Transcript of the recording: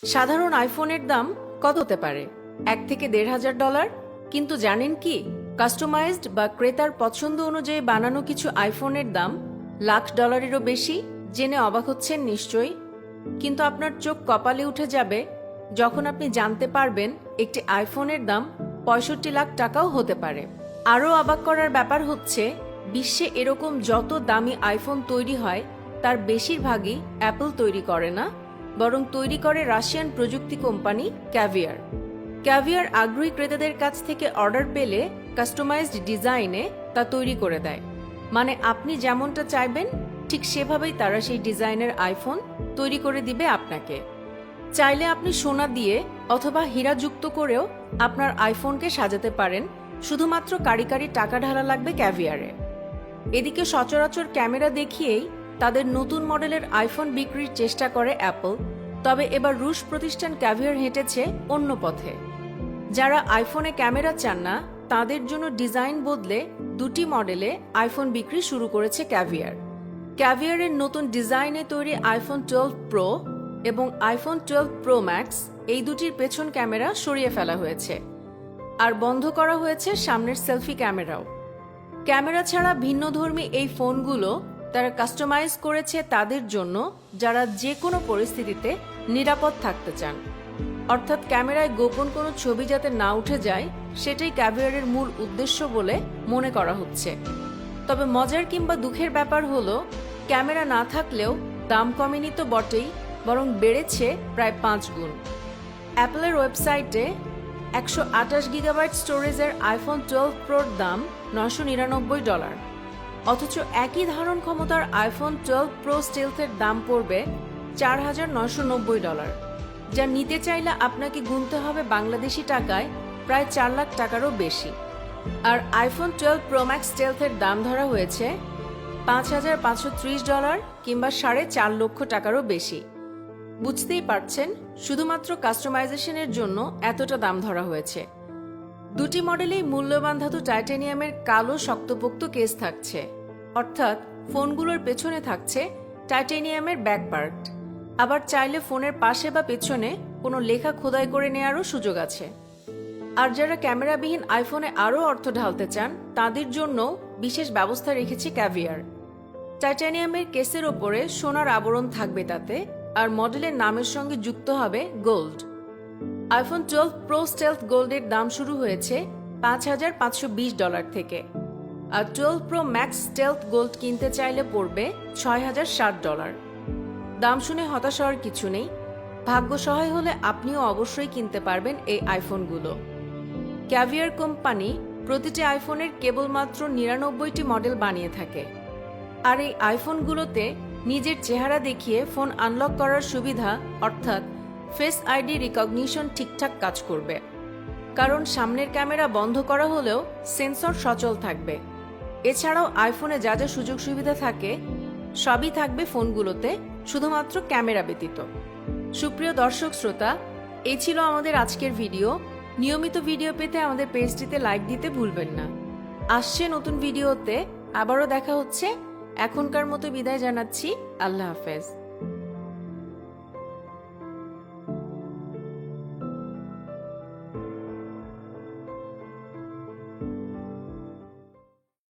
সাধারণ আইফোনের দাম কত হতে পারে? $1,000 থেকে $1,500। কিন্তু জানেন কি, কাস্টমাইজড বা ক্রেতার পছন্দ অনুযায়ী বানানো কিছু আইফোনের দাম $1,00,000-এরও বেশি। জেনে অবাক হচ্ছেন নিশ্চয়ই, কিন্তু আপনার চোখ কপালে উঠে যাবে যখন আপনি জানতে পারবেন একটি আইফোনের দাম 65 লাখ টাকাও হতে পারে। আরও অবাক করার ব্যাপার হচ্ছে, বিশ্বে এরকম যত দামি আইফোন তৈরি হয় তার বেশিরভাগই অ্যাপল তৈরি করে না, বরং তৈরি করে রাশিয়ান প্রযুক্তি কোম্পানি ক্যাভিয়ার। ক্যাভিয়ার আগ্রহী ক্রেতাদের কাছ থেকে অর্ডার পেলে কাস্টমাইজড ডিজাইনে তা তৈরি করে দেয়। মানে আপনি যেমনটা চাইবেন ঠিক সেভাবেই তারা সেই ডিজাইনের আইফোন তৈরি করে দিবে আপনাকে। চাইলে আপনি সোনা দিয়ে অথবা হীরা যুক্ত করেও আপনার আইফোনকে সাজাতে পারেন, শুধুমাত্র কারিগরি টাকা ঢালা লাগবে ক্যাভিয়ারে। এদিকে সচরাচর ক্যামেরা দেখিয়েই তাদের নতুন মডেলের আইফোন বিক্রির চেষ্টা করে অ্যাপল, তবে এবার রুশ প্রতিষ্ঠান ক্যাভিয়ার হেঁটেছে অন্য পথে। যারা আইফোনে ক্যামেরা চান না তাদের জন্য ডিজাইন বদলে দুটি মডেলে আইফোন বিক্রি শুরু করেছে ক্যাভিয়ার। ক্যাভিয়ারের নতুন ডিজাইনে তৈরি আইফোন 12 প্রো এবং আইফোন 12 প্রো ম্যাক্স, এই দুটির পেছন ক্যামেরা সরিয়ে ফেলা হয়েছে আর বন্ধ করা হয়েছে সামনের সেলফি ক্যামেরাও। ক্যামেরা ছাড়া ভিন্নধর্মী এই ফোনগুলো তারা কাস্টমাইজ করেছে তাদের জন্য যারা যে কোনো পরিস্থিতিতে নিরাপদ থাকতে চান। অর্থাৎ ক্যামেরায় গোপন কোনো ছবি যাতে না উঠে যায়, সেটাই ক্যাভিয়ারের মূল উদ্দেশ্য বলে মনে করা হচ্ছে। তবে মজার কিংবা দুঃখের ব্যাপার হলো, ক্যামেরা না থাকলেও দাম কমেনি তো বটেই, বরং বেড়েছে প্রায় 5 গুণ। অ্যাপলের ওয়েবসাইটে 128 গিগাবাইট স্টোরেজের আইফোন 12 প্রোর দাম $999, অথচ একই ধারণ ক্ষমতার আইফোন 12 প্রো স্টেলথের দাম পড়বে $4,990, যা নিতে চাইলে আপনাকে গুনতে হবে বাংলাদেশি টাকায় প্রায় 4 লাখ টাকারও বেশি। আর আইফোন 12 প্রো ম্যাক্স স্টেলথের দাম ধরা হয়েছে $5,530 কিংবা 4.5 লক্ষ টাকারও বেশি। বুঝতেই পারছেন, শুধুমাত্র কাস্টমাইজেশনের জন্য এতটা দাম ধরা হয়েছে। দুটি মডেলেই মূল্যবান ধাতু টাইটানিয়ামের কালো শক্তপোক্ত কেস থাকছে, অর্থাৎ ফোনগুলোর পেছনে থাকছে টাইটানিয়ামের ব্যাক পার্ট। আবার চাইলে ফোনের পাশে বা পেছনে কোনো লেখা খোদাই করে নেওয়ারও সুযোগ আছে। আর যারা ক্যামেরাবিহীন আইফোনে আরও অর্থ ঢালতে চান তাদের জন্য বিশেষ ব্যবস্থা রেখেছে ক্যাভিয়ার। টাইটানিয়ামের কেসের ওপরে সোনার আবরণ থাকবে তাতে, আর মডেলের নামের সঙ্গে যুক্ত হবে গোল্ড। আইফোন 12 প্রো স্টেলথ গোল্ডের দাম শুরু হয়েছে $5,520 থেকে, আর 12 প্রো ম্যাক্স স্টেলথ গোল্ড কিনতে চাইলে পড়বে $6,060। দাম শুনে হতাশ হওয়ার কিছু নেই, ভাগ্য সহায় হলে আপনিও অবশ্যই কিনতে পারবেন এই আইফোনগুলো। ক্যাভিয়ার কোম্পানি প্রতিটি আইফোনের কেবলমাত্র 99টি মডেল বানিয়ে থাকে, আর এই আইফোনগুলোতে নিজের চেহারা দেখিয়ে ফোন আনলক করার সুবিধা, অর্থাৎ ফেস আইডি রিকগনিশন ঠিকঠাক কাজ করবে। কারণ সামনের ক্যামেরা বন্ধ করা হলেও সেন্সর সচল থাকবে। এছাড়াও আইফোনে যা যা সুযোগ সুবিধা থাকে সবই থাকবে ফোনগুলোতে, শুধুমাত্র ক্যামেরা ব্যতীত। সুপ্রিয় দর্শক শ্রোতা, এই ছিল আমাদের আজকের ভিডিও। নিয়মিত ভিডিও পেতে আমাদের পেজটিতে লাইক দিতে ভুলবেন না। আসছে নতুন ভিডিওতে, আবারও দেখা হচ্ছে। এখনকার মতো বিদায় জানাচ্ছি, আল্লাহ হাফেজ।